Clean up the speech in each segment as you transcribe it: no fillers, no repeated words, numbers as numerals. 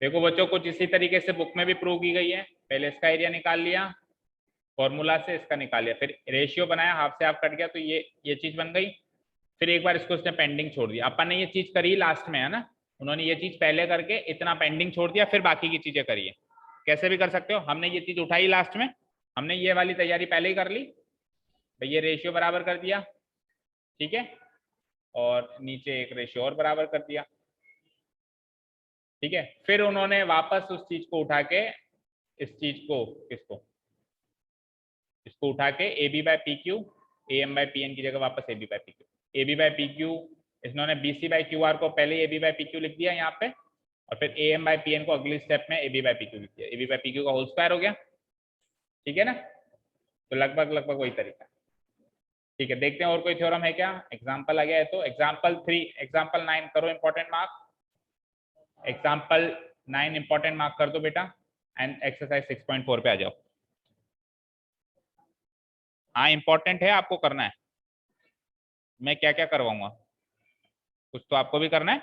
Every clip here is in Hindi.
देखो बच्चों, कुछ इसी तरीके से बुक में भी प्रूव की गई है। पहले इसका एरिया निकाल लिया, फॉर्मूला से इसका निकाल लिया, फिर रेशियो बनाया, हाफ से हाफ कट गया तो ये चीज बन गई। फिर एक बार इसको उसने पेंडिंग छोड़ दिया। अपन ने ये चीज करी लास्ट में, है ना। उन्होंने ये चीज पहले करके इतना पेंडिंग छोड़ दिया, फिर बाकी की चीजें करी है। कैसे भी कर सकते हो। हमने ये चीज उठाई लास्ट में, हमने ये वाली तैयारी पहले ही कर ली भाई। ये रेशियो बराबर कर दिया, ठीक है, और नीचे एक रेशियो और बराबर कर दिया, ठीक है। फिर उन्होंने वापस उस चीज को उठा के इस चीज को इसको उठा के A B by P Q, A M by P N की जगह वापस A B by P Q, A B by P Q. इन्होंने B C by Q R को पहले A B by P Q लिख दिया यहाँ पे, और फिर A M by P N को अगली स्टेप में A B by P Q लिख दिया। A B by P Q का होल स्क्वायर हो गया, ठीक है ना। तो लगभग वही तरीका, ठीक है। देखते हैं और कोई थ्योरम है क्या। एग्जाम्पल आ गया है तो एग्जाम्पल 3, एग्जाम्पल 9 करो important mark. Example 9 important mark कर दो बेटा, एंड एक्सरसाइज 6.4 पे आ जाओ। हाँ इंपॉर्टेंट है, आपको करना है। मैं क्या क्या करवाऊंगा, कुछ तो आपको भी करना है,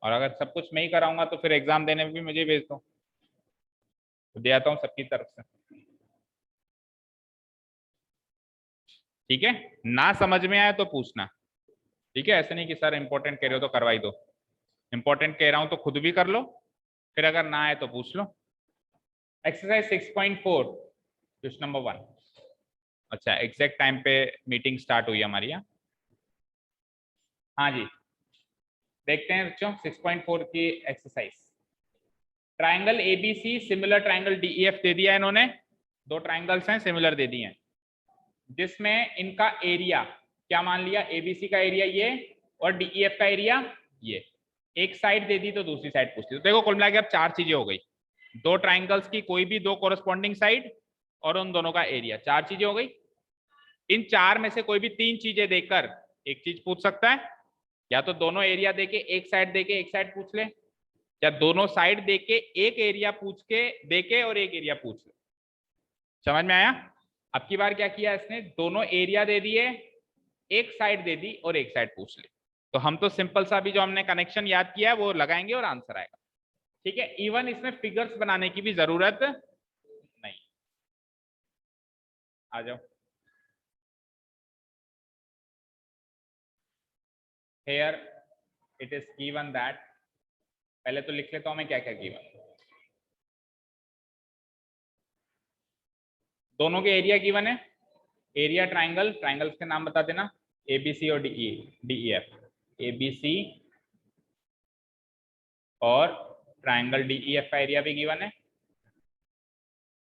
और अगर सब कुछ मैं ही कराऊंगा तो फिर एग्जाम देने में भी मुझे भेज दो, तो दे आता हूँ सबकी तरफ से, ठीक है। ना समझ में आए तो पूछना, ठीक है। ऐसे नहीं कि सर इंपॉर्टेंट कह रहे हो तो करवाई दो। इंपॉर्टेंट कह रहा हूं तो खुद भी कर लो, फिर अगर ना आए तो पूछ लो। Exercise 6.4 question number 1। अच्छा, एग्जैक्ट टाइम पे मीटिंग स्टार्ट हुई हमारी यहाँ। हाँ जी, देखते हैं बच्चों 6.4 की exercise. Triangle ABC similar triangle DEF दे दिया इन्होंने, दो ट्राइंगल्स हैं सिमिलर दे दिए हैं, जिसमें इनका एरिया क्या मान लिया, एबीसी का एरिया ये और डीईएफ का एरिया ये। एक साइड दे दी तो दूसरी साइड पूछती। तो देखो कुल मिला के अब 4 चीजें हो गई, दो ट्राइंगल्स की कोई भी दो कोरस्पॉन्डिंग साइड और उन दोनों का एरिया, 4 चीजें हो गई। इन 4 में से कोई भी 3 चीजें देकर एक चीज पूछ सकता है, या तो दोनों एरिया देके एक साइड देके एक साइड पूछ ले, या दोनों साइड देके एक एरिया पूछ के देके और एक एरिया पूछ ले। समझ में आया। अब की बार क्या किया इसने, दोनों एरिया दे दिए, एक साइड दे दी और एक साइड पूछ ली। तो हम तो सिंपल सा भी जो हमने कनेक्शन याद किया है वो लगाएंगे और आंसर आएगा, ठीक है। इवन इसमें फिगर्स बनाने की भी जरूरत नहीं। आ जाओ। Here it is given that, पहले तो लिख लेता हूं मैं क्या क्या गिवन। दोनों के एरिया गिवन है, एरिया ट्राइंगल, ट्राइंगल्स के नाम बता देना, एबीसी और डीईएफ, एबीसी और ट्राइंगल डीईएफ का एरिया भी गिवन है।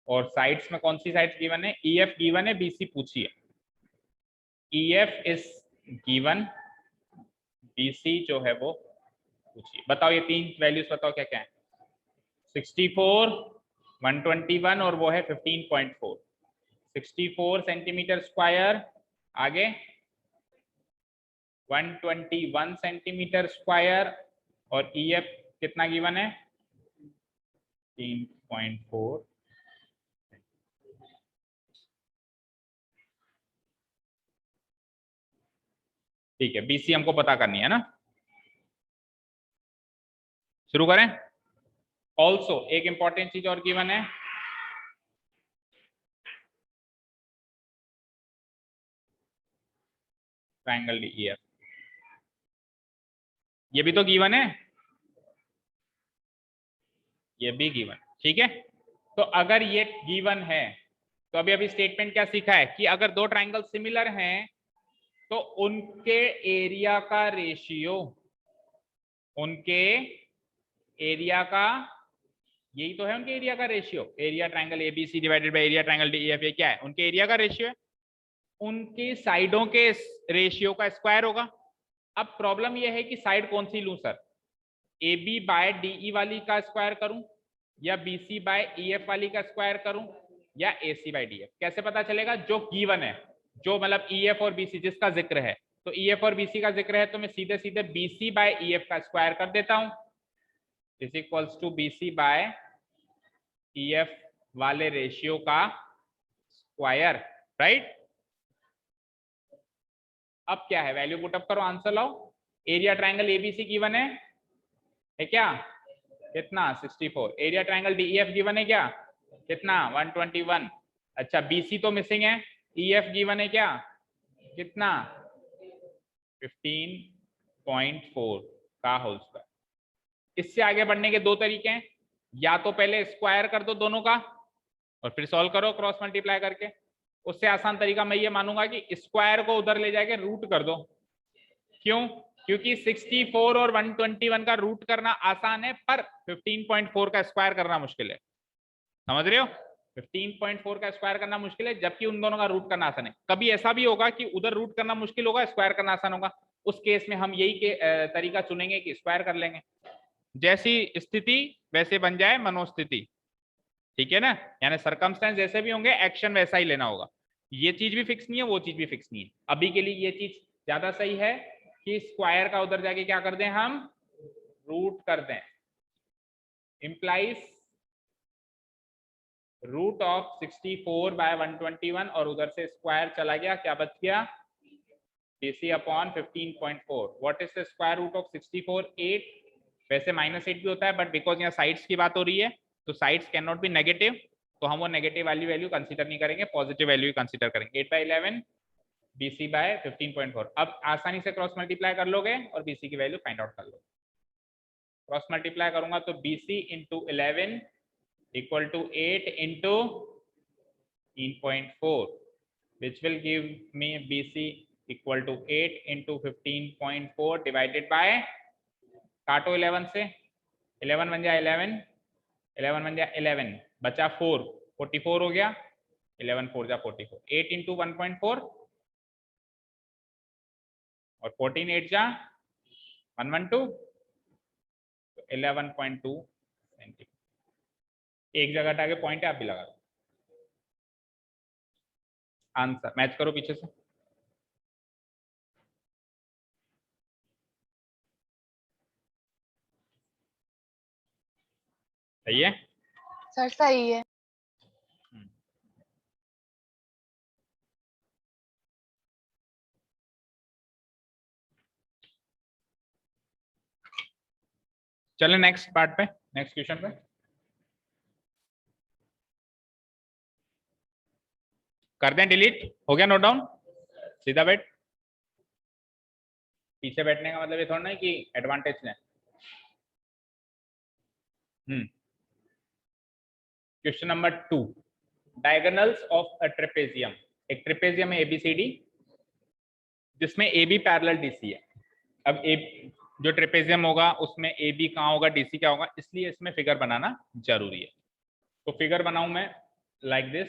और साइड्स में कौन सी साइड्स गिवन है, ईएफ गिवन है, बीसी पूछी है। ईएफ इज गिवन, बीसी जो है वो पूछिए। बताओ ये 3 वैल्यूज बताओ क्या क्या है। 64, 121 और वो है 15.4। 64 सेंटीमीटर स्क्वायर, आगे 121 सेंटीमीटर स्क्वायर, और ईएफ कितना गिवन है 3.4। ठीक है, बीसी हमको पता करनी है ना। शुरू करें। ऑल्सो एक इंपॉर्टेंट चीज और गिवन है, ट्राइंगल डीईएफ, ये भी तो गिवन है, ये भी गिवन, ठीक है। तो अगर ये गिवन है तो अभी अभी स्टेटमेंट क्या सीखा है कि अगर दो ट्राइंगल सिमिलर हैं तो उनके एरिया का रेशियो, उनके एरिया का, यही तो है उनके एरिया का ratio, area triangle ABC divided by area triangle DEF, ये क्या है उनके एरिया का रेशियो है, उनकी साइडों के रेशियो का स्क्वायर होगा। अब प्रॉब्लम यह है कि साइड कौन सी लूं sir, A B by D E वाली का स्क्वायर करूं, या बीसी बाय ईएफ वाली का स्क्वायर करूं, या एसी बाय डीएफ। कैसे पता चलेगा, जो गिवन है, जो मतलब ईएफ और बीसी जिसका जिक्र है, तो ईएफ और बीसी का जिक्र है तो मैं सीधे सीधे बीसी बाय ईएफ का स्क्वायर कर देता हूं, is equals to B C by E F वाले रेशियो का स्क्वायर, राइट। अब क्या है, वैल्यू पुटअप करो, आंसर लाओ। एरिया ट्राइंगल एबीसी गिवन है क्या, कितना 64। एरिया ट्रायंगल डीईएफ गिवन है क्या, कितना 121। अच्छा बीसी तो मिसिंग है, ईएफ गिवन है क्या, कितना 15.4 का होल स्क्वायर। इससे आगे बढ़ने के दो तरीके हैं, या तो पहले स्क्वायर कर दो दोनों का और फिर सॉल्व करो क्रॉस मल्टीप्लाई करके। उससे आसान तरीका मैं ये मानूंगा कि स्क्वायर को उधर ले जाके रूट कर दो। क्यों, क्योंकि 64 और 121 का रूट करना आसान है, पर 15.4 का स्क्वायर करना मुश्किल है। समझ रहे हो, 15.4 का स्क्वायर करना मुश्किल है, जबकि उन दोनों का रूट करना आसान है। कभी ऐसा भी होगा कि उधर रूट करना मुश्किल होगा, स्क्वायर करना आसान होगा, उस केस में हम यही के तरीका चुनेंगे कि स्क्वायर कर लेंगे। जैसी स्थिति वैसे बन जाए मनोस्थिति, ठीक है ना, यानी सरकमस्टेंस जैसे भी होंगे एक्शन वैसा ही लेना होगा। ये चीज भी फिक्स नहीं है, वो चीज भी फिक्स नहीं है। अभी के लिए ये चीज ज्यादा सही है कि स्क्वायर का उधर जाके क्या कर दें, हम रूट कर दें। इंप्लाइज रूट ऑफ 64 बाय 121 और उधर से स्क्वायर चला गया, क्या बच गया BC upon 15.4। What is the square root of 64? 8। वैसे -8 भी होता है, बट बिकॉज यहाँ साइड्स की बात हो रही है तो sides can not be negative, तो हम वो नेगेटिव वैल्यू कंसीडर नहीं करेंगे, पॉजिटिव वैल्यू कंसीडर करेंगे। 8/11 BC बाय 15.4। अब आसानी से क्रॉस मल्टीप्लाई कर लोगे और BC की वैल्यू फाइंड आउट कर लोगे। क्रॉस मल्टीप्लाई करूंगा तो BC into 11 equal to 8 into 15.4, which will give me BC equal to 8 into 15.4 divided by, काटो 11 से, 11 बन जाए 11, 11 बन जाए 11, बचा 4, 44 हो गया, 11 4 जा 44, 8 इंटू 1.4 और 14 8 जा 112, 11.2 सेंटीमीटर। एक जगह हटा के पॉइंट है, आप भी लगा दो। आंसर मैच करो पीछे से। सही है सर, सही है। चलो नेक्स्ट पार्ट पे, नेक्स्ट क्वेश्चन पे कर दें डिलीट। हो गया नोट डाउन, सीधा बैठ। पीछे बैठने का मतलब ये थोड़ा ना कि एडवांटेज लें। Question number 2, diagonals of a trapezium. एक ट्रेपेजियम है ABCD जिसमें AB पैरेलल DC है। अब जो ट्रेपेजियम होगा उसमें AB कहाँ होगा, DC क्या होगा, इसलिए इसमें फिगर बनाना जरूरी है। तो फिगर बनाऊं मैं like this,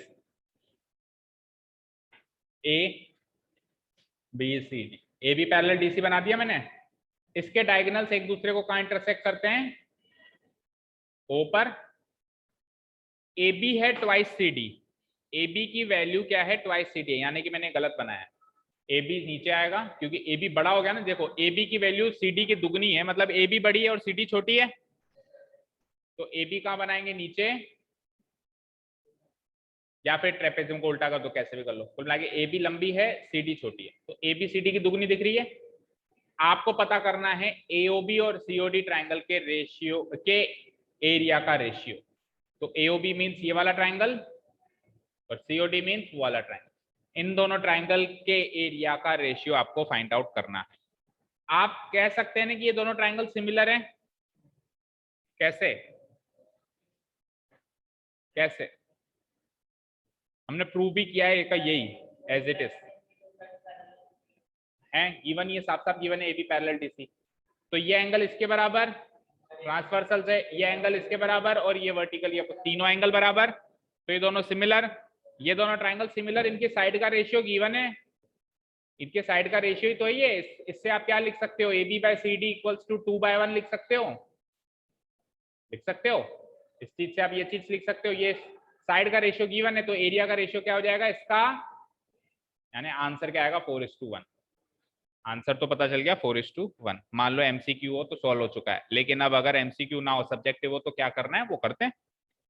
ABCD, AB parallel DC बना दिया मैंने। इसके डायगोनल्स एक दूसरे को कहाँ इंटरसेक्ट करते हैं, O पर। AB है ट्वाइस CD, AB की वैल्यू क्या है, ट्वाइस CD है, यानी कि मैंने गलत बनाया है। AB नीचे आएगा क्योंकि AB बड़ा हो गया ना। देखो AB की वैल्यू CD की दुगनी है, मतलब AB बड़ी है और CD छोटी है, तो AB कहाँ बनाएंगे, नीचे, या फिर ट्रेपेजियम को उल्टा कर दो, कैसे भी कर लो। कुल मिला के AB लंबी है, CD छोटी है, तो AB CD की दुगनी दिख रही है। आपको पता करना है AOB और COD ट्राइंगल के रेशियो के एरिया का रेशियो। तो AOB मीन्स ये वाला ट्राइंगल और COD मीन्स वो वाला ट्राइंगल। इन दोनों ट्राइंगल के एरिया का रेशियो आपको फाइंड आउट करना है। आप कह सकते हैं ना कि ये दोनों ट्राइंगल सिमिलर हैं। कैसे कैसे हमने प्रूव भी किया है, यही एज इट इज है गिवन, ये साफ साफ गिवन है AB पैरेलल DC। तो ये एंगल इसके बराबर ट्रांसवर्सल से, ये एंगल इसके बराबर और ये वर्टिकल, ये तीनों एंगल बराबर, तो ये दोनों सिमिलर, ये दोनों ट्राइंगल सिमिलर। इनके साइड का रेशियो गिवन है, इनके साइड का रेशियो ही तो ये। इससे आप क्या लिख सकते हो, AB/CD इक्वल्स टू 2/1 लिख सकते हो, लिख सकते हो। इस चीज से आप ये चीज लिख सकते हो, ये साइड का रेशियो गिवन है, तो एरिया का रेशियो क्या हो जाएगा इसका, यानी आंसर क्या आएगा 4:1। आंसर तो पता चल गया 4:1। मान लो MCQ हो तो सॉल्व हो चुका है, लेकिन अब अगर MCQ ना हो, सब्जेक्टिव हो, तो क्या करना है वो करते हैं,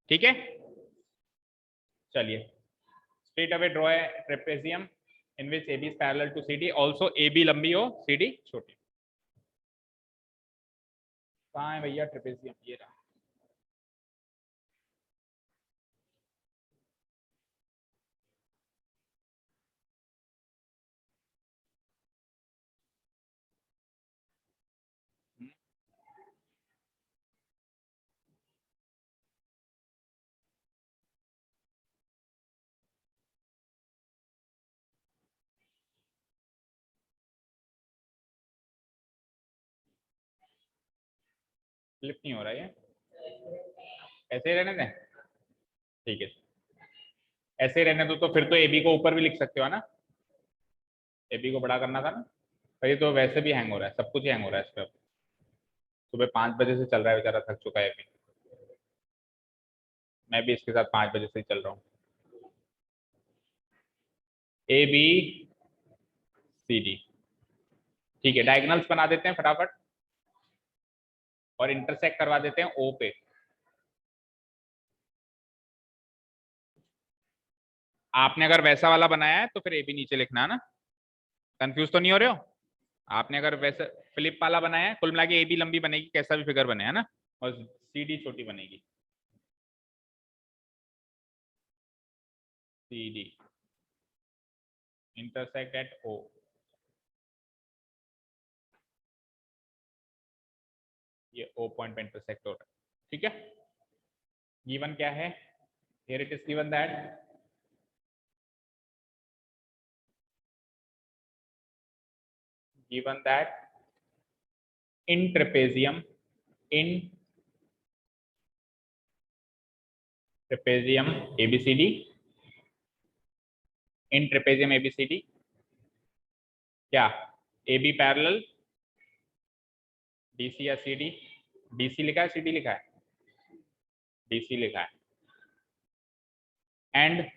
ठीक है। चलिए स्ट्रेट अवे ड्रॉ है trapezium in which AB is parallel to CD, also AB लंबी हो, CD छोटी। कहाँ है भैया ट्रेपेजियम, ये रहा। फ्लिप नहीं हो रहा है, ऐसे ही रहने दें, ठीक है। ऐसे ही रहने दो, तो फिर तो AB को ऊपर भी लिख सकते हो ना, AB को बड़ा करना था ना। पर ये तो वैसे भी हैंग हो रहा है, सब कुछ हैंग हो रहा है इस पर। सुबह 5 बजे से चल रहा है, बेचारा थक चुका है अभी। मैं भी इसके साथ 5 बजे से ही चल रहा हूँ। ABCD, ठीक है। डायगोनल्स बना देते हैं फटाफट और इंटरसेक्ट करवा देते हैं O पे। आपने अगर वैसा वाला बनाया है तो फिर AB नीचे लिखना है ना, कंफ्यूज तो नहीं हो रहे हो। आपने अगर वैसे फ्लिप वाला बनाया है, कुल मिला के AB लंबी बनेगी, कैसा भी फिगर बने, है ना, और CD छोटी बनेगी। CD इंटरसेक्ट एट O, ये O पॉइंट पे इंटरसेक्ट हो रहा है, ठीक है। गिवन क्या है, here it is given that given that in trapezium ABCD, in trapezium ABCD क्या, AB पैरेलल DC या CD, DC लिखा है CD लिखा है, DC लिखा है। एंड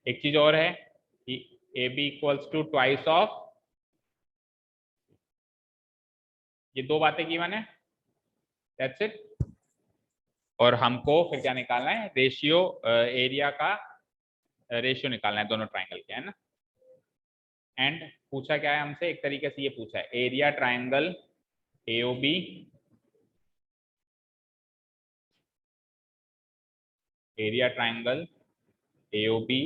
एक चीज और है कि AB equals to twice of, ये दो बातें गिवन है, दैट्स इट। और हमको फिर क्या निकालना है, रेशियो, एरिया का रेशियो निकालना है दोनों ट्राइंगल के, है ना। एंड पूछा क्या है हमसे, एक तरीके से ये पूछा है, area triangle AOB area triangle AOB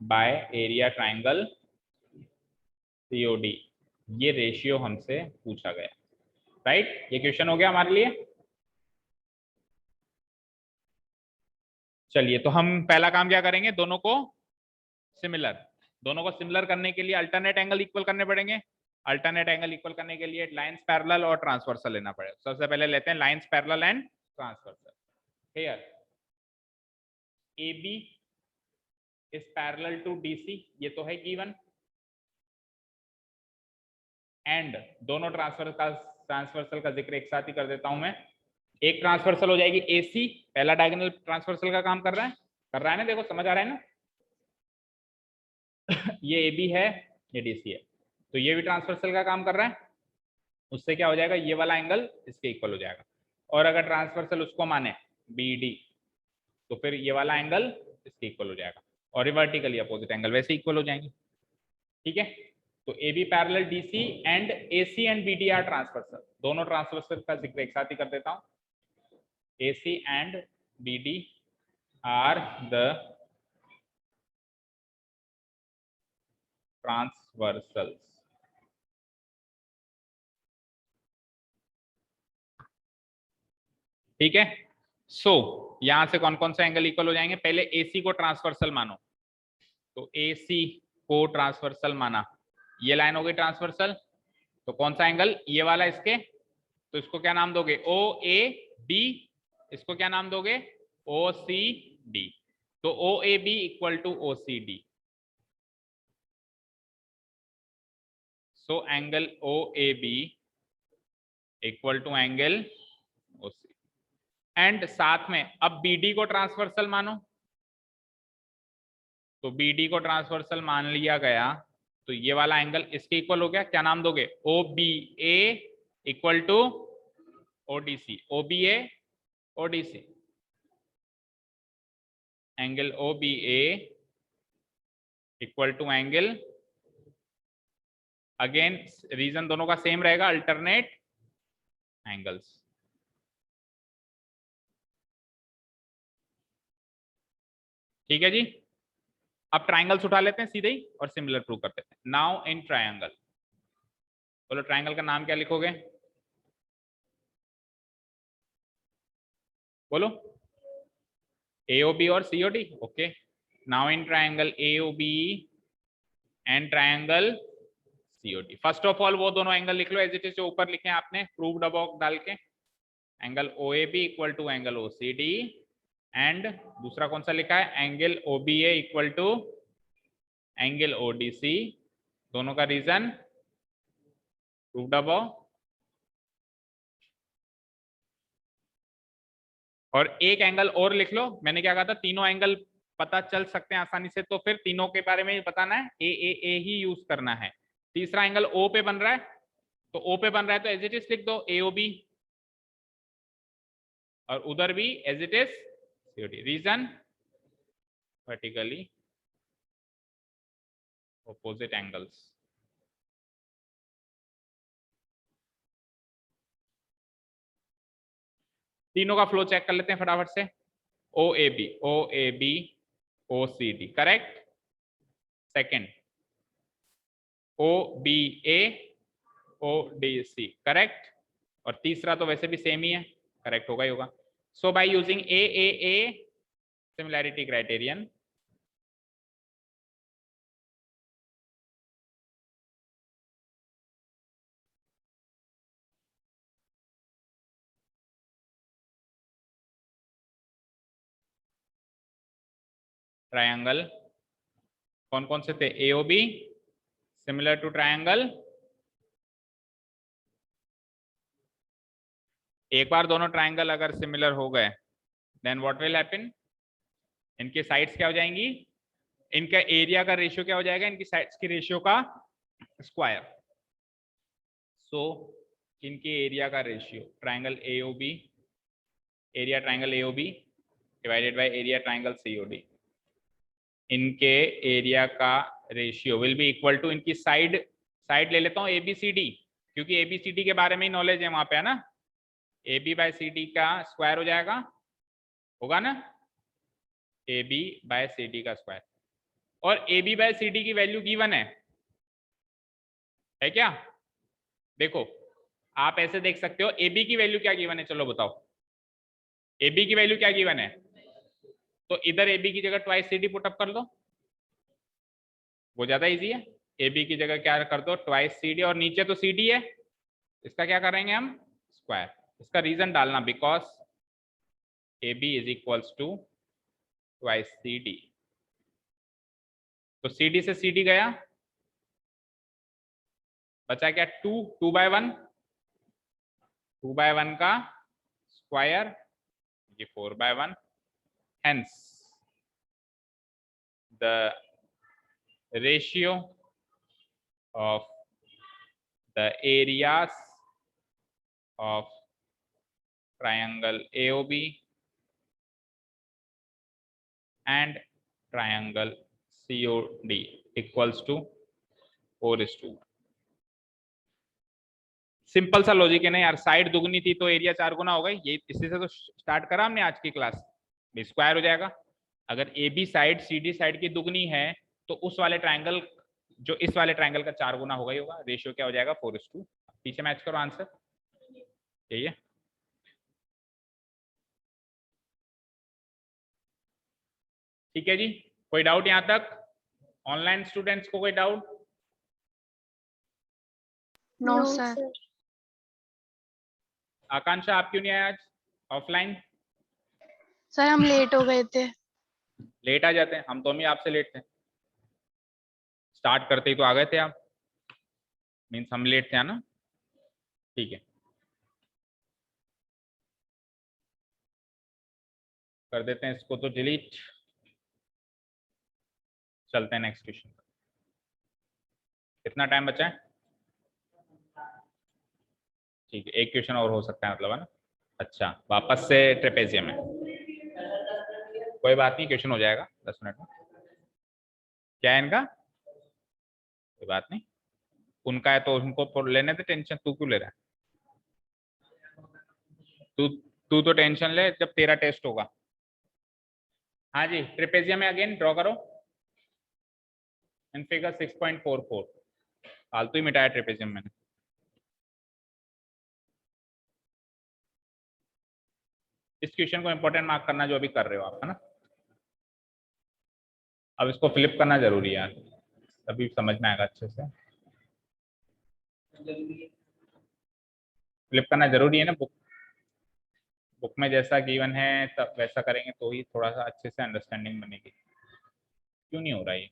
by area triangle COD, ये रेशियो हमसे पूछा गया, राइट। ये क्वेश्चन हो गया हमारे लिए। चलिए, तो हम पहला काम क्या करेंगे, सिमिलर दोनों को सिमिलर करने के लिए अल्टरनेट एंगल इक्वल करने पड़ेंगे। अल्टरनेट एंगल इक्वल करने के लिए लाइंस पैरेलल और ट्रांसवर्सल लेना पड़ेगा। सबसे पहले लेते हैं lines parallel and transversal. Here AB is parallel to DC, ये तो है गिवन। एंड दोनों ट्रांसवर्सल का जिक्र एक साथ ही कर देता हूं मैं। एक ट्रांसवर्सल हो जाएगी AC, पहला डायगोनल ट्रांसवर्सल का काम कर रहा है ना, देखो समझ आ रहा है ना। ये AB है, ये DC है, तो ये भी ट्रांसवर्सल का काम कर रहा है। उससे क्या हो जाएगा, ये वाला एंगल इसके इक्वल हो जाएगा। और अगर ट्रांसवर्सल उसको माने BD, तो फिर ये वाला एंगल इसके इक्वल हो जाएगा, और ये वर्टिकली अपोजिट एंगल वैसे इक्वल हो जाएंगे, ठीक है। तो AB parallel DC and AC and BD are transversal, दोनों ट्रांसवर्सल का जिक्र एक साथ ही कर देता हूं। AC and BD are the transversals, ठीक है। सो यहां से कौन कौन से एंगल इक्वल हो जाएंगे, पहले AC को ट्रांसवर्सल मानो, तो AC को ट्रांसवर्सल माना, ये लाइन हो गई ट्रांसवर्सल, तो कौन सा एंगल, ये वाला इसके, तो इसको क्या नाम दोगे, OAB, इसको क्या नाम दोगे, OCD। तो OAB equal to OCD, so angle OAB equal to angle OC। And साथ में अब BD को ट्रांसवर्सल मानो, तो BD को ट्रांसवर्सल मान लिया गया, तो ये वाला एंगल इसके इक्वल हो गया, क्या नाम दोगे, OBA equal to ODC, OBA ODC, angle OBA equal to angle, again reason दोनों का सेम रहेगा, अल्टरनेट एंगल्स, ठीक है जी। अब ट्राइंगल्स उठा लेते हैं सीधे ही और सिमिलर प्रूव करते हैं। नाउ इन ट्राइंगल, बोलो ट्राइंगल का नाम क्या लिखोगे, बोलो AOB और COD, okay. Now in triangle AOB and triangle COD, first of all वो दोनों एंगल लिख लो एज इट इज जो ऊपर लिखे आपने प्रूव्ड अबव डाल के। Angle O A B equal to angle O C D, and दूसरा कौन सा लिखा है, angle O B A equal to angle O D C. दोनों का रीजन प्रूव्ड अबव। और एक एंगल और लिख लो, मैंने क्या कहा था, तीनों एंगल पता चल सकते हैं आसानी से, तो फिर तीनों के बारे में बताना है, ए ही यूज करना है। तीसरा एंगल ओ पे बन रहा है, तो ओ पे बन रहा है तो एज इट इज लिख दो एओबी, और उधर भी as it is COD. Reason vertically opposite angles. तीनों का फ्लो चेक कर लेते हैं फटाफट से। O A B, O A B, O C D, correct. Second O B A, O D C, correct. और तीसरा तो वैसे भी सेम ही है, करेक्ट होगा ही होगा। So by using a similarity criterion, triangle कौन कौन से थे, एओबी सिमिलर टू ट्रायंगल। एक बार दोनों ट्रायंगल अगर सिमिलर हो गए, देन व्हाट विल हैपन, इनके साइड्स क्या हो जाएंगी, इनका एरिया का रेशियो क्या हो जाएगा, इनकी साइड्स की रेशियो का स्क्वायर। सो इनके एरिया का ratio triangle A O B, area triangle A O B divided by area triangle C O D, इनके एरिया का ratio will be equal to इनकी साइड ले लेता हूँ एबीसीडी, क्योंकि एबीसीडी के बारे में ही नॉलेज है वहां पे, है ना। A B by C D का स्क्वायर हो जाएगा, होगा ना, A B by C D का स्क्वायर। और A B by C D की वैल्यू गिवन है क्या, देखो आप ऐसे देख सकते हो, ए बी की वैल्यू क्या गिवन है, चलो बताओ, ए बी की वैल्यू क्या गिवन है, तो इधर ए बी की जगह ट्वाइस सी डी पुटअप कर दो, वो ज्यादा इजी है। ए बी की जगह क्या कर दो, ट्वाइस सी डी, और नीचे तो सी डी है, इसका क्या करेंगे हम, स्क्वायर। इसका रीजन डालना, because A B is equals to twice C D, तो सी डी से सी डी गया, बचा क्या, 2 बाय 1, 2 बाय 1 का स्क्वायर, ये 4 bye 1, hence the ratio of the areas of triangle AOB and triangle COD equals to 4:1। Simple सा लॉजिक है ना यार, साइड दुगनी थी तो एरिया 4 गुना हो गई, ये इसी से तो स्टार्ट करा हमने आज की क्लास, स्क्वायर हो जाएगा। अगर A B side C D side की दुगनी है तो उस वाले ट्राइंगल, जो इस वाले ट्राइंगल का 4 गुना होगा ही होगा, रेशियो क्या हो जाएगा 4:2। पीछे मैच करो आंसर, यही है। ठीक है जी, कोई डाउट यहां तक, ऑनलाइन स्टूडेंट्स को कोई डाउट? No sir. आकांक्षा आप क्यों नहीं आए आज ऑफलाइन? सर हम लेट हो गए थे। लेट आ जाते हैं हम, तो हम ही आपसे लेट थे, स्टार्ट करते ही तो आ गए थे आप, मीन्स हम लेट थे ना। ठीक है, कर देते हैं इसको तो डिलीट, चलते हैं नेक्स्ट क्वेश्चन। कितना टाइम बचा है? ठीक है, एक क्वेश्चन और हो सकता है मतलब, है ना। अच्छा, वापस से ट्रेपेजियम है, कोई बात नहीं, क्वेश्चन हो जाएगा 10 मिनट में। क्या है इनका? कोई बात नहीं, उनका है तो उनको लेने दे टेंशन, तू क्यों ले रहा है? तू तू तो टेंशन ले जब तेरा टेस्ट होगा। हाँ जी, ट्रेपेजियम में अगेन ड्रॉ करो इन फिगर 6.44, फालतू ही मिटाया ट्रेपेजियम मैंने। इस क्वेश्चन को इंपॉर्टेंट मार्क करना जो अभी कर रहे हो आप, है ना। अब इसको फ्लिप करना जरूरी है यार, तभी समझ में आएगा अच्छे से। फ्लिप करना जरूरी है ना बुक। बुक में जैसा गिवन है तब वैसा करेंगे तो ही थोड़ा सा अच्छे से अंडरस्टैंडिंग बनेगी। क्यों नहीं हो रहा ये?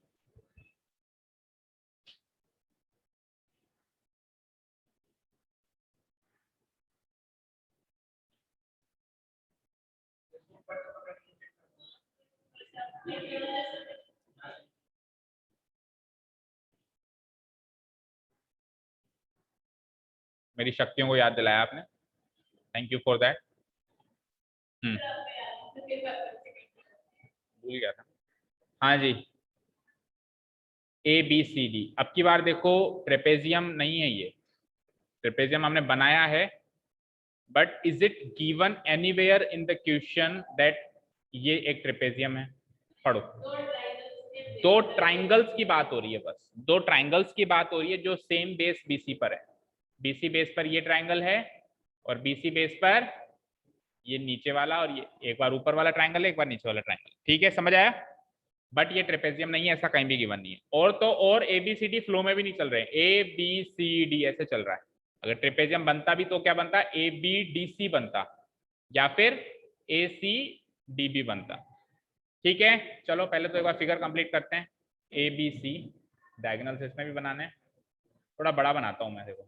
मेरी शक्तियों को याद दिलाया आपने, थैंक यू फॉर दैट। भूल गया था। हाँ जी, ए बी सी डी। अब की बार देखो ट्रेपेजियम नहीं है ये, ट्रेपेजियम हमने बनाया है, but is it given anywhere in the question that ये एक ट्रेपेजियम है? पढ़ो। दो ट्राइंगल्स की बात हो रही है, बस दो ट्राइंगल्स की बात हो रही है जो सेम बेस बीसी पर है। बीसी बेस पर ये ट्राइंगल है और बीसी बेस पर ये नीचे वाला, और ये एक बार ऊपर वाला ट्राइंगल है, एक बार नीचे वाला ट्राइंगल। ठीक है, समझ आया? बट ये ट्रेपेजियम नहीं है, ऐसा कहीं भी गिवन नहीं है। और तो और A B C D flow में भी नहीं चल रहे, ए बी सी डी ऐसे चल रहा है। अगर ट्रेपेजियम बनता भी तो क्या बनता? ए बी डी सी बनता, या फिर ए सी डी बी बनता। ठीक है, चलो पहले तो एक बार फिगर कंप्लीट करते हैं। ए बी सी डायगोनल्स इसमें भी बनाने हैं, थोड़ा बड़ा बनाता हूं मैं, देखो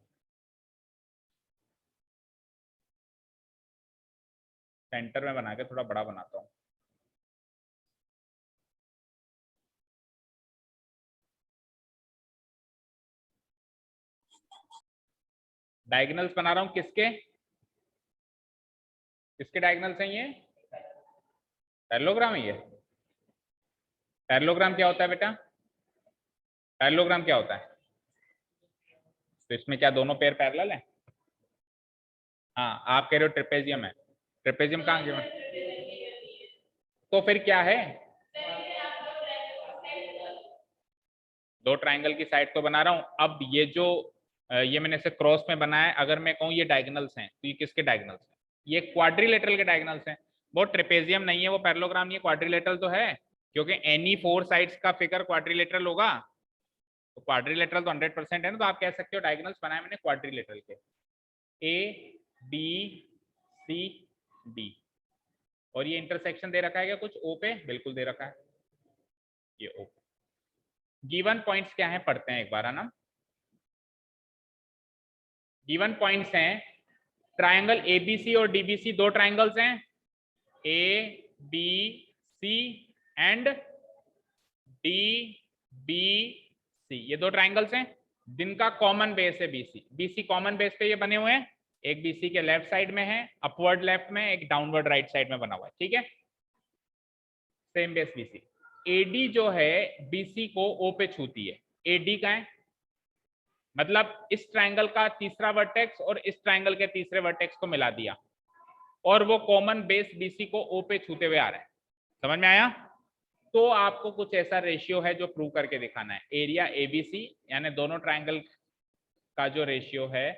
सेंटर में बना के थोड़ा बड़ा बनाता हूँ। डायगोनल्स बना रहा हूँ किसके? किसके डायगोनल्स हैं ये? पैरेललोग्राम है ये। पैरेललोग्राम क्या होता है बेटा? पैरेललोग्राम क्या होता है? तो इसमें क्या दोनों पेयर पैरेलल है? हाँ, आप कह रहे हो ट्रेपेजियम है, ट्रेपेजियम कहाँ गिवन? तो फिर क्या है? दो ट्राइंगल की साइड तो बना रहा हूं। अब ये जो ये मैंने से क्रॉस में बनाया है, अगर मैं कहूँ ये डायगोनल्स हैं तो ये किसके डायगोनल्स हैं? ये क्वाड्रिलेटरल के डायगोनल्स हैं। वो ट्रेपेजियम नहीं है, वो पैरेललोग्राम नहीं है, क्वाड्रिलेटरल तो है, क्योंकि एनी फोर साइड्स का फिगर क्वाड्रिलेटरल होगा। तो क्वाड्रिलेटरल तो 100% है ना, तो आप कह सकते हो डायगोनल्स बनाए मैंने क्वाड्रिलेटरल के, ए बी सी डी। और ये इंटरसेक्शन दे रखा है क्या कुछ ओ पे? बिल्कुल दे रखा है, ये ओ। गिवन पॉइंट्स क्या है पढ़ते हैं एक बार, है ना। गिवन पॉइंट्स हैं ट्राइंगल एबीसी और डीबीसी, दो ट्राइंगल्स हैं A B C and D B C, ये दो ट्राइंगल्स हैं जिनका कॉमन बेस है बीसी। बीसी कॉमन बेस पे ये बने हुए हैं, एक बीसी के लेफ्ट साइड में है अपवर्ड लेफ्ट में, एक डाउनवर्ड राइट साइड में बना हुआ है। ठीक है, सेम बेस बीसी। एडी जो है बीसी को ओ पे छूती है, एडी का है, मतलब इस ट्राइंगल का तीसरा वर्टेक्स और इस ट्राइंगल के तीसरे वर्टेक्स को मिला दिया, और वो कॉमन बेस बीसी को ओ पे छूते हुए आ रहा है। समझ में आया? तो आपको कुछ ऐसा रेशियो है जो प्रूव करके दिखाना है। एरिया एबीसी यानी दोनों ट्राइंगल का जो रेशियो है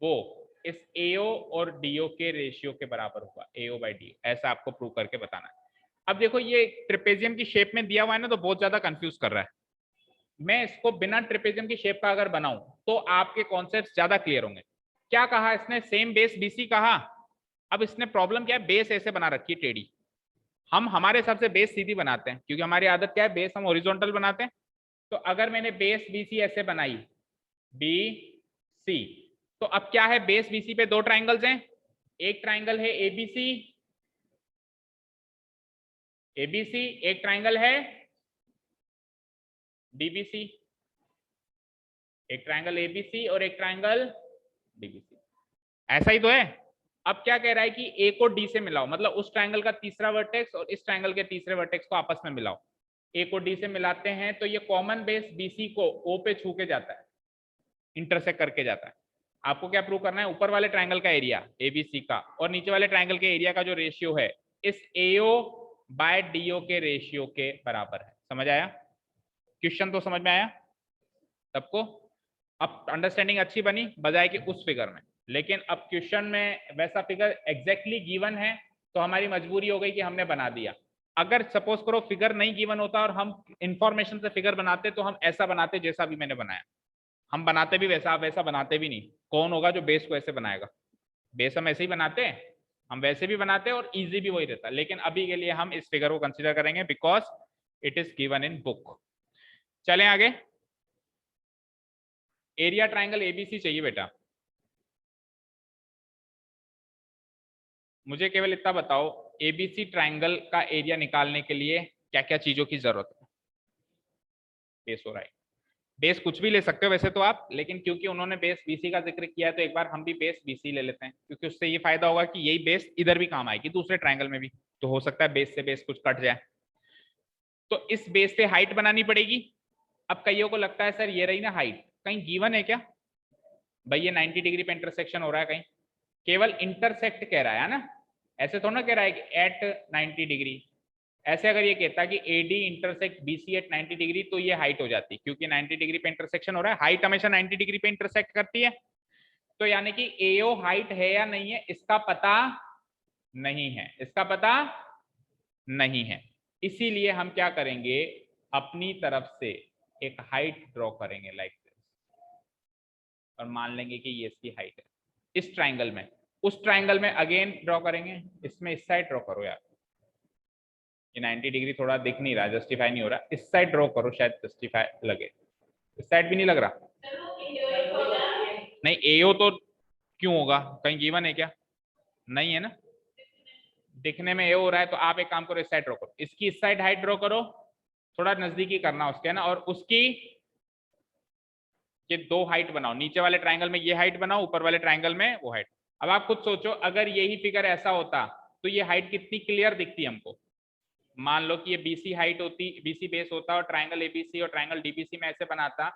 वो इस एओ और डीओ के रेशियो के बराबर होगा, एओ बाई डी, ऐसा आपको प्रूव करके बताना है। अब देखो ये ट्रेपेजियम की शेप में दिया हुआ है ना, तो बहुत ज्यादा कंफ्यूज कर रहा है। मैं इसको बिना ट्रेपेजियम की शेप का अगर बनाऊं तो आपके कॉन्सेप्ट ज्यादा क्लियर होंगे। क्या कहा इसने? सेम बेस बीसी कहा। अब इसने प्रॉब्लम क्या है, बेस ऐसे बना रखी है टेढ़ी। हम हमारे हिसाब से बेस सीधी बनाते हैं, क्योंकि हमारी आदत क्या है, बेस हम हॉरिजॉन्टल बनाते हैं। तो अगर मैंने बेस बीसी ऐसे बनाई बी सी, तो अब क्या है, बेस बीसी पे दो ट्राइंगल्स हैं, एक ट्राइंगल है एबीसी, एबीसी, एक ट्राइंगल है डीबीसी, एक ट्राइंगल एबीसी और एक ट्राइंगल डीबीसी। ऐसा ही तो है। अब क्या कह रहा है कि ए को डी से मिलाओ, मतलब उस ट्राइंगल का तीसरा वर्टेक्स और इस ट्राइंगल के तीसरे वर्टेक्स को आपस में मिलाओ। ए को डी से मिलाते हैं तो ये कॉमन बेस बीसी को ओ पे छू के जाता है, इंटरसेक्ट करके जाता है। आपको क्या प्रूव करना है? ऊपर वाले ट्राइंगल का एरिया एबीसी का और नीचे वाले ट्राइंगल के एरिया का जो रेशियो है इस एओ बाय डीओ के रेशियो के बराबर है। समझ आया? क्वेश्चन तो समझ में आया सबको? अब अंडरस्टैंडिंग अच्छी बनी बजाय कि उस फिगर में। लेकिन अब क्वेश्चन में वैसा फिगर एग्जैक्टली गिवन है तो हमारी मजबूरी हो गई कि हमने बना दिया। अगर सपोज करो फिगर नहीं गिवन होता और हम इंफॉर्मेशन से फिगर बनाते तो हम ऐसा बनाते जैसा भी मैंने बनाया। हम बनाते भी वैसा, आप वैसा बनाते भी नहीं। कौन होगा जो बेस को ऐसे बनाएगा? बेस हम ऐसे ही बनाते हैं, हम वैसे भी बनाते हैं और इजी भी वही रहता है, लेकिन अभी के लिए हम इस फिगर को कंसीडर करेंगे because it is given in book. चलें आगे। एरिया ट्राइंगल एबीसी चाहिए बेटा। मुझे केवल इतना बताओ, एबीसी ट्राइंगल का एरिया निकालने के लिए क्या क्या चीजों की जरूरत है? बेस हो रहा है, बेस कुछ भी ले सकते हो वैसे तो आप, लेकिन क्योंकि उन्होंने बेस बीसी का जिक्र किया है तो एक बार हम भी बेस बीसी ले लेते हैं, क्योंकि उससे ये फायदा होगा कि यही बेस इधर भी काम आएगी दूसरे ट्राइंगल में भी, तो हो सकता है बेस से बेस कुछ कट जाए। तो इस बेस पे हाइट बनानी पड़ेगी। अब कईयों को लगता है सर ये रही ना हाइट, कहीं गिवन है क्या भाई? ये 90 डिग्री पे इंटरसेक्शन हो रहा है कहीं? केवल इंटरसेक्ट कह रहा है ना, ऐसे थोड़ा ना कह रहा है कि एट 90 डिग्री। ऐसे अगर ये कहता है कि AD intersect BC at 90 degree तो ये हाइट हो जाती, क्योंकि 90 डिग्री पे इंटरसेक्शन हो रहा है, हाइट हमेशा 90 डिग्री पे इंटरसेक्ट करती है। तो यानी कि AO हाइट है या नहीं है इसका पता नहीं है, इसका पता नहीं है। इसीलिए हम क्या करेंगे, अपनी तरफ से एक हाइट ड्रॉ करेंगे लाइक दिस, और मान लेंगे कि ये इसकी हाइट है इस ट्राइंगल में। उस ट्राइंगल में अगेन ड्रॉ करेंगे, इसमें इस साइड ड्रॉ करो यार, ये 90 डिग्री थोड़ा दिख नहीं रहा, जस्टिफाई नहीं हो रहा, इस साइड ड्रॉ करो शायद जस्टिफाई लगे। इस साइड भी नहीं लग रहा, नहीं एओ तो क्यों होगा, कहीं गिवन है क्या? नहीं है ना, दिखने में ए हो रहा है। तो आप एक काम करो, इस साइड ड्रॉ करो, इसकी इस साइड हाइट ड्रॉ करो, थोड़ा नजदीकी करना उसके ना, और उसकी ये दो हाइट बनाओ, नीचे वाले ट्राइंगल में ये हाइट बनाओ, ऊपर वाले ट्राइंगल में वो हाइट। अब आप खुद सोचो अगर यही फिगर ऐसा होता तो ये हाइट कितनी क्लियर दिखती हमको। मान लो कि ये बीसी हाइट होती, बीसी बेस होता और ट्राइंगल एबीसी और ट्राइंगल डीबीसी में ऐसे बनाता,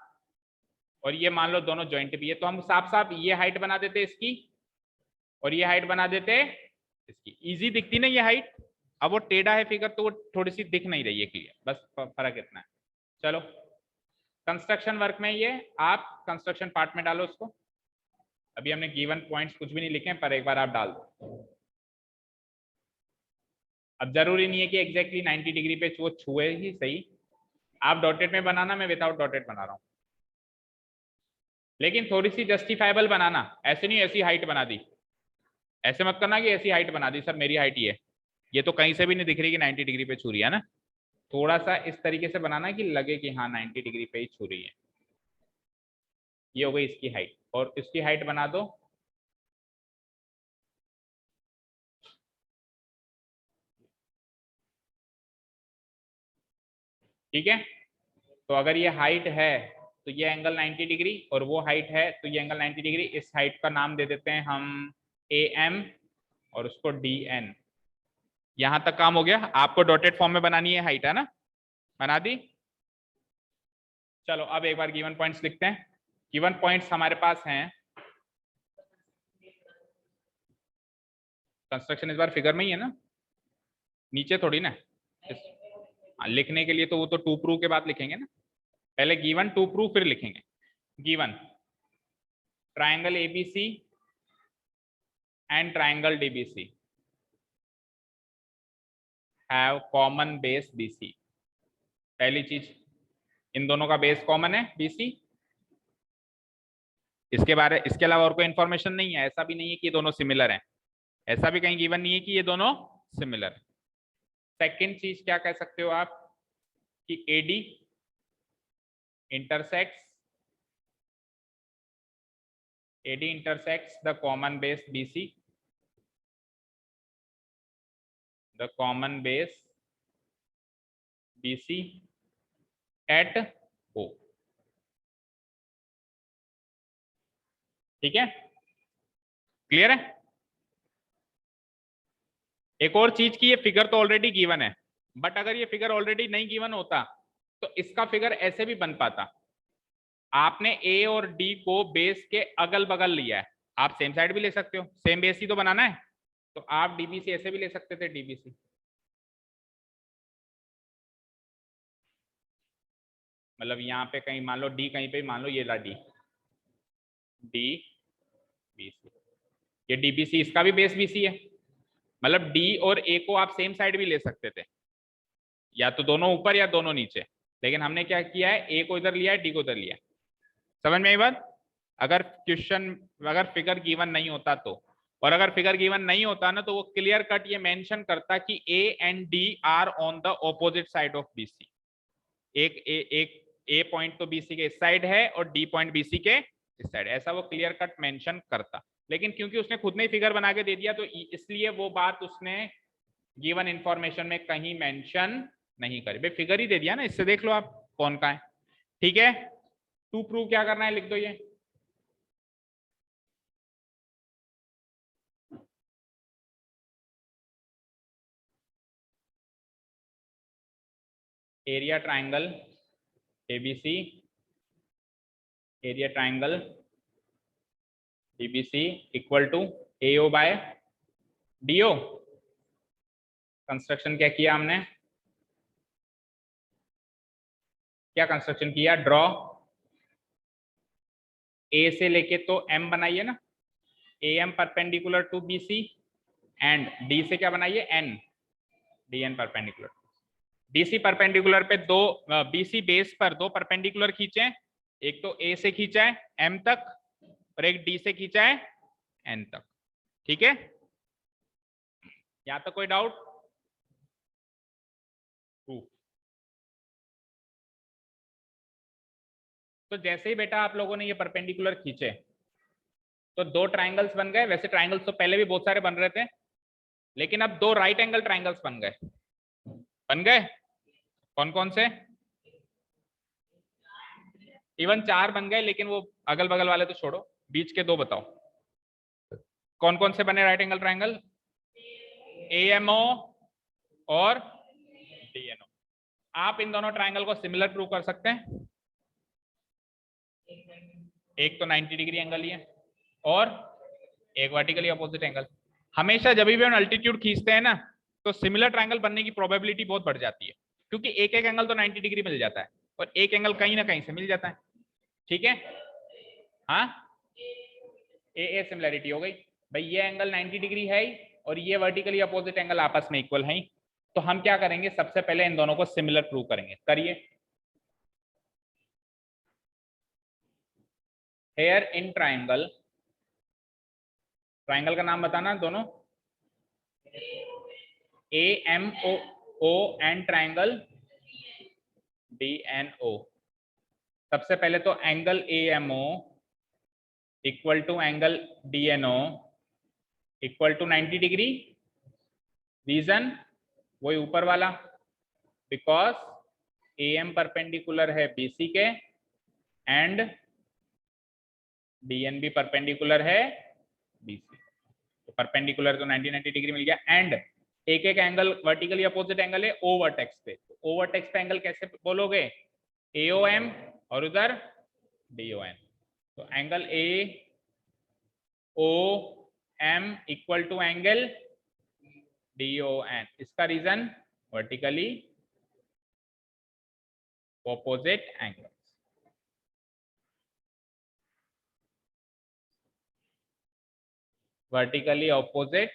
और ये मान लो दोनों जॉइंट भी है, तो हम साफ साफ ये हाइट बना देते इसकी और ये हाइट बना देते इसकी, इजी दिखती ना ये हाइट। अब वो टेढ़ा है फिगर तो वो थोड़ी सी दिख नहीं रही है क्लियर, बस फर्क इतना है। चलो कंस्ट्रक्शन वर्क में ये आप कंस्ट्रक्शन पार्ट में डालो उसको। अभी हमने गिवन पॉइंट्स कुछ भी नहीं लिखे पर एक बार आप डाल दो। अब जरूरी नहीं है कि एग्जैक्टली 90 डिग्री पे वो छुए ही सही, आप डॉटेड में बनाना, मैं विदाउट डॉटेड बना रहा हूँ, लेकिन थोड़ी सी जस्टिफाइबल बनाना। ऐसे नहीं ऐसी हाइट बना दी, ऐसे मत करना कि ऐसी हाइट बना दी सर मेरी हाइट ये तो कहीं से भी नहीं दिख रही कि 90 डिग्री पे छू रही है ना। थोड़ा सा इस तरीके से बनाना कि लगे कि हाँ 90 डिग्री पे ही छू रही है। ये हो गई इसकी हाइट, और इसकी हाइट बना दो ठीक है। तो अगर ये हाइट है तो ये एंगल 90 डिग्री, और वो हाइट है तो ये एंगल 90 डिग्री। इस हाइट का नाम दे देते हैं हम AM और उसको DN। यहां तक काम हो गया। आपको डॉटेड फॉर्म में बनानी है हाइट, है ना, बना दी। चलो अब एक बार गिवन पॉइंट्स लिखते हैं। गिवन पॉइंट्स हमारे पास हैं, कंस्ट्रक्शन इस बार फिगर में ही है ना, नीचे थोड़ी ना। लिखने के लिए तो वो तो टू प्रूव के बाद लिखेंगे ना, पहले गिवन टू प्रूव फिर लिखेंगे। Given triangle ABC and triangle DBC have common base BC। पहली चीज, इन दोनों का बेस कॉमन है BC। इसके अलावा और कोई इंफॉर्मेशन नहीं है, ऐसा भी नहीं है कि ये दोनों सिमिलर हैं, ऐसा भी कहीं गिवन नहीं है कि ये दोनों सिमिलर है। सेकंड चीज क्या कह सकते हो आप कि AD intersects the common base BC, the common base BC at O। ठीक है, क्लियर है। एक और चीज की ये फिगर तो ऑलरेडी गिवन है, बट अगर ये फिगर ऑलरेडी नहीं गिवन होता तो इसका फिगर ऐसे भी बन पाता। आपने A और D को बेस के अगल बगल लिया है, आप सेम साइड भी ले सकते हो, सेम बेस ही तो बनाना है, तो आप DBC ऐसे भी ले सकते थे, DBC मतलब यहाँ पे कहीं मान लो D, कहीं पे मान लो ये ला DBC, ये DBC इसका भी बेस BC है, मतलब D और A को आप सेम साइड भी ले सकते थे, या तो दोनों ऊपर या दोनों नीचे, लेकिन हमने क्या किया है, A को इधर लिया है, D को इधर लिया है। समझ में आई बात? अगर फिगर गिवन नहीं होता तो और अगर फिगर गिवन नहीं होता ना तो वो क्लियर कट ये मेंशन करता कि A and D R on the opposite side of BC. एक ए पॉइंट तो बीसी के इस साइड है और डी पॉइंट बीसी के इस साइड, ऐसा वो क्लियर कट मेंशन करता। लेकिन क्योंकि उसने खुद ने फिगर बना के दे दिया तो इसलिए वो बात उसने गिवन इंफॉर्मेशन में कहीं मेंशन नहीं करी। भाई फिगर ही दे दिया ना, इससे देख लो आप कौन का है। ठीक है, टू प्रूव क्या करना है लिख दो ये। Area triangle A B C, area triangle D B C equal to A O by D O. Construction क्या किया हमने, क्या कंस्ट्रक्शन किया, ड्रॉ ए से लेके तो एम बनाइए ना, A M perpendicular to B C, and D से क्या बनाइए, N, D N perpendicular. D C perpendicular पे दो, बीसी बेस पर दो परपेंडिकुलर खींचे, एक तो ए से खींचा है एम तक और एक डी से खींचा है एन तक। ठीक है, यहां तक कोई डाउट? तो जैसे ही बेटा आप लोगों ने ये परपेंडिकुलर खींचे तो दो ट्राइंगल्स बन गए। वैसे ट्राइंगल्स तो पहले भी बहुत सारे बन रहे थे, लेकिन अब दो राइट एंगल ट्राइंगल्स बन गए। बन गए कौन कौन से, इवन चार बन गए, लेकिन वो अगल बगल वाले तो छोड़ो, बीच के दो बताओ कौन कौन से बने राइट एंगल ट्राइंगल, एएमओ और डीएनओ। आप इन दोनों ट्राइंगल को सिमिलर प्रूव कर सकते हैं। एक तो 90 डिग्री एंगल ही है और एक वर्टिकली अपोजिट एंगल। हमेशा जब भी हम अल्टीट्यूड खींचते हैं ना तो सिमिलर ट्राइंगल बनने की प्रोबेबिलिटी बहुत बढ़ जाती है, क्योंकि एक एक एंगल तो 90 डिग्री मिल जाता है और एक एंगल कहीं ना कहीं से मिल जाता है। ठीक है, हाँ, ए सिमिलरिटी हो गई भाई, ये एंगल 90 डिग्री है ही और ये वर्टिकली अपोजिट एंगल आपस में इक्वल है ही। तो हम क्या करेंगे, सबसे पहले इन दोनों को सिमिलर प्रूव करेंगे। करिए। हेयर इन ट्राइंगल, ट्राइंगल का नाम बताना दोनों, A M O and triangle D N O. सबसे पहले तो angle A M O equal to angle D N O equal to 90 degree. Reason वही ऊपर वाला, बिकॉज ए एम परपेंडिकुलर है बीसी के एंड डी एन भी परपेंडिकुलर है बीसी। तो परपेंडिकुलर तो 90 डिग्री मिल गया, एंड एक एक एंगल वर्टिकली अपोजिट एंगल है ओ वर्टेक्स पे। तो ओ वर्टेक्स पे एंगल कैसे बोलोगे, एओएम और उधर डीओएन। तो angle A O M equal to angle DON. इसका reason vertically opposite angle. Vertically opposite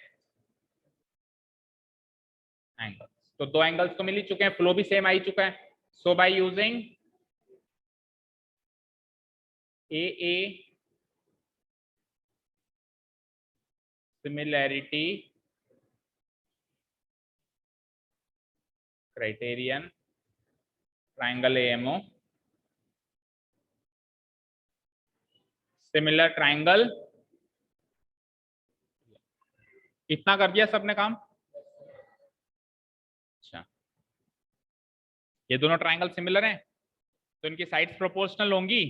angles, तो दो एंगल्स तो मिल ही चुके हैं, फ्लो भी सेम आ ही चुका है। So by using a similarity criterion, triangle AMO, similar triangle. इतना कर दिया सबने काम। अच्छा, ये दोनों ट्राइंगल सिमिलर हैं तो इनकी साइड्स प्रोपोर्शनल होंगी,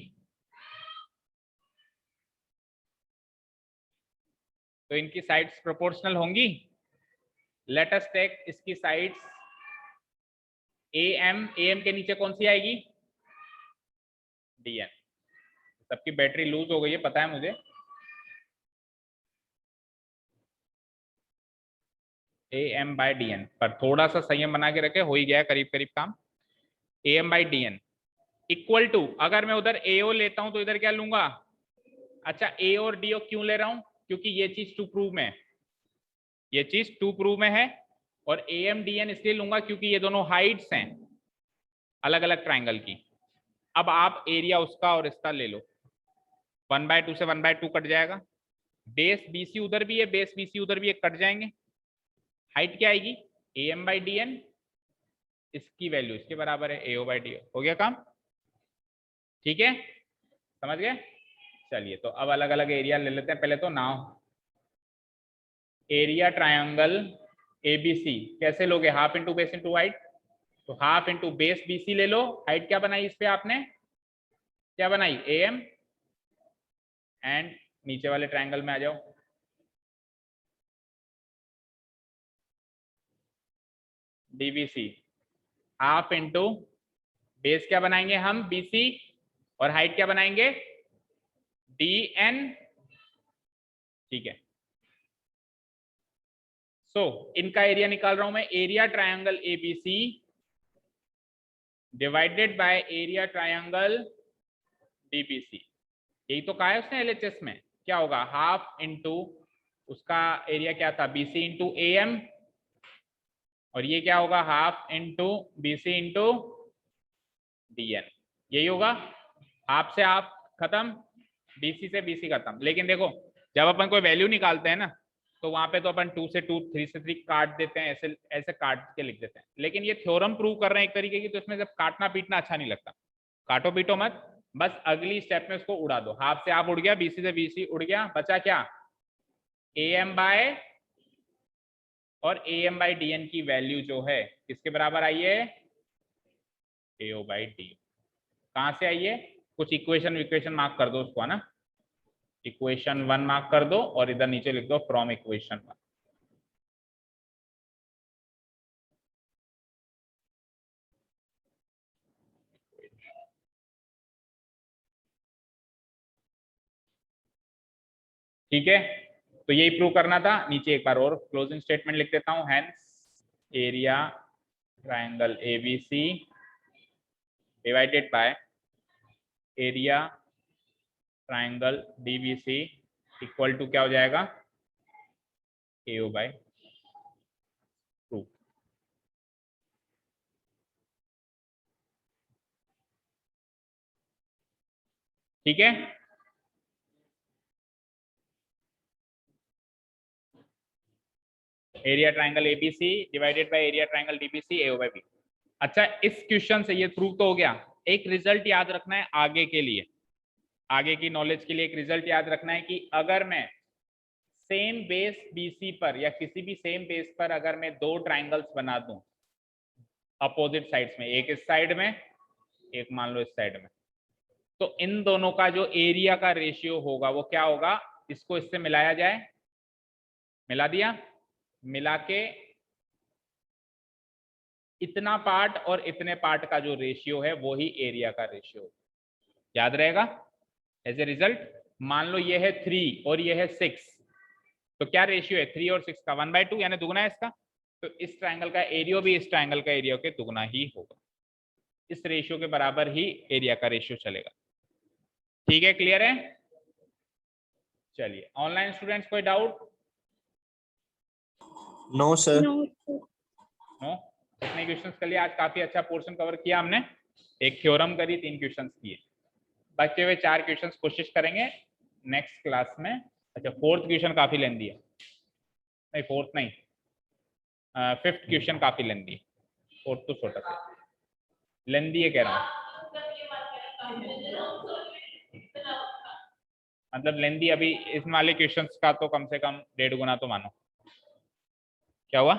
तो इनकी साइड्स प्रोपोर्शनल होंगी। लेट अस टेक इसकी साइड्स एएम के नीचे कौन सी आएगी, डीएन। सबकी बैटरी लूज हो गई है पता है मुझे। एएम बाय डीएन पर थोड़ा सा संयम बना के रखे, हो ही गया करीब करीब काम। A M by D N equal to, अगर मैं उधर एओ लेता हूं तो इधर क्या लूंगा, अच्छा ए और डीओ क्यों ले रहा हूं, क्योंकि ये चीज टू प्रूव में है, ये चीज टू प्रूव में है। और एएम डीएन इसलिए लूंगा क्योंकि ये दोनों हाइट्स हैं अलग अलग ट्राइंगल की। अब आप एरिया उसका और इसका ले लो, 1/2 से 1/2 कट जाएगा, बेस BC उधर भी है, बेस BC उधर भी है, कट जाएंगे। हाइट क्या आएगी, AM/DN, इसकी वैल्यू इसके बराबर है AO/DO। हो गया काम, ठीक है, समझ गए। चलिए तो अब अलग अलग एरिया ले लेते हैं। पहले तो नाउ एरिया ट्रायंगल ABC कैसे लोगे, half into base into height. तो हाफ इंटू बेस BC ले लो, हाइट क्या बनाई इस पे आपने, क्या बनाई AM, एंड नीचे वाले ट्रायंगल में आ जाओ, DBC, हाफ इंटू बेस क्या बनाएंगे हम BC, और हाइट क्या बनाएंगे DN, ठीक है। सो इनका एरिया निकाल रहा हूं मैं, area triangle ABC divided by area triangle DBC। यही तो कहा है उसने LHS में, क्या होगा हाफ इंटू उसका एरिया क्या था BC इंटू AM, और ये क्या होगा half into BC into DN। यही होगा, हाफ से हाफ खत्म, BC से BC खत्म। लेकिन देखो जब अपन कोई वैल्यू निकालते हैं ना, तो वहां पे तो अपन 2 से 2, 3 से 3 काट देते हैं, ऐसे ऐसे काट के लिख देते हैं। लेकिन ये थ्योरम प्रूव कर रहे हैं एक तरीके की, तो इसमें जब काटना पीटना अच्छा नहीं लगता, काटो पीटो मत, बस अगली स्टेप में उसको उड़ा दो। हाफ से हाफ उड़ गया, BC से BC उड़ गया, बचा क्या AM बाय, और AM/DN की वैल्यू जो है किसके बराबर आई है AO/DO। कहां से आई है, कुछ इक्वेशन मार्क कर दो उसको, है ना, इक्वेशन 1 मार्क कर दो और इधर नीचे लिख दो फ्रॉम इक्वेशन 1। ठीक है, तो यही प्रूव करना था। नीचे एक बार और क्लोजिंग स्टेटमेंट लिख देता हूं, hence area triangle ABC divided by area triangle DBC equal to क्या हो जाएगा AO/2। ठीक है, area triangle ABC divided by area triangle DBC AO/B। अच्छा, इस क्वेश्चन से ये प्रूव तो हो गया। एक रिजल्ट याद रखना है आगे के लिए, आगे की नॉलेज के लिए एक रिजल्ट याद रखना है कि अगर मैं सेम बेस BC पर या किसी भी सेम बेस पर अगर मैं 2 ट्रायंगल्स बना दूं अपोजिट साइड्स में, एक इस साइड में एक मान लो इस साइड में, तो इन दोनों का जो एरिया का रेशियो होगा वो क्या होगा, इसको इससे मिलाया जाए, मिला दिया, मिला के इतना पार्ट और इतने पार्ट का जो रेशियो है वो ही एरिया का रेशियो, याद रहेगा। एज ए रिजल्ट मान लो ये है 3 और ये है 6, तो क्या रेशियो है 3 और 6 का 1/2, यानी दुगना है इसका। तो इस ट्रायंगल का एरिया भी इस ट्रायंगल का एरिया के दुगना ही होगा, इस रेशियो के बराबर ही एरिया का रेशियो चलेगा। ठीक है, क्लियर है। चलिए ऑनलाइन स्टूडेंट्स कोई डाउट? No sir. नो, कितने क्वेश्चंस कर लिए आज, काफी अच्छा पोर्शन कवर किया हमने, एक थ्योरम करी, 3 क्वेश्चंस किए, बचे हुए 4 क्वेश्चंस कोशिश करेंगे नेक्स्ट क्लास में। अच्छा, 4th क्वेश्चन काफी लेंदी है, नहीं 4th नहीं, 5th क्वेश्चन काफी लेंदी है, 4th तो छोटा सा लेंदी है कह रहा हूँ, मतलब लेंदी अभी इस वाले क्वेश्चंस का तो कम से कम 1.5 गुना तो मानो। क्या हुआ,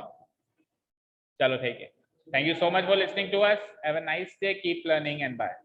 चलो ठीक है, thank you so much for listening to us, have a nice day, keep learning and bye.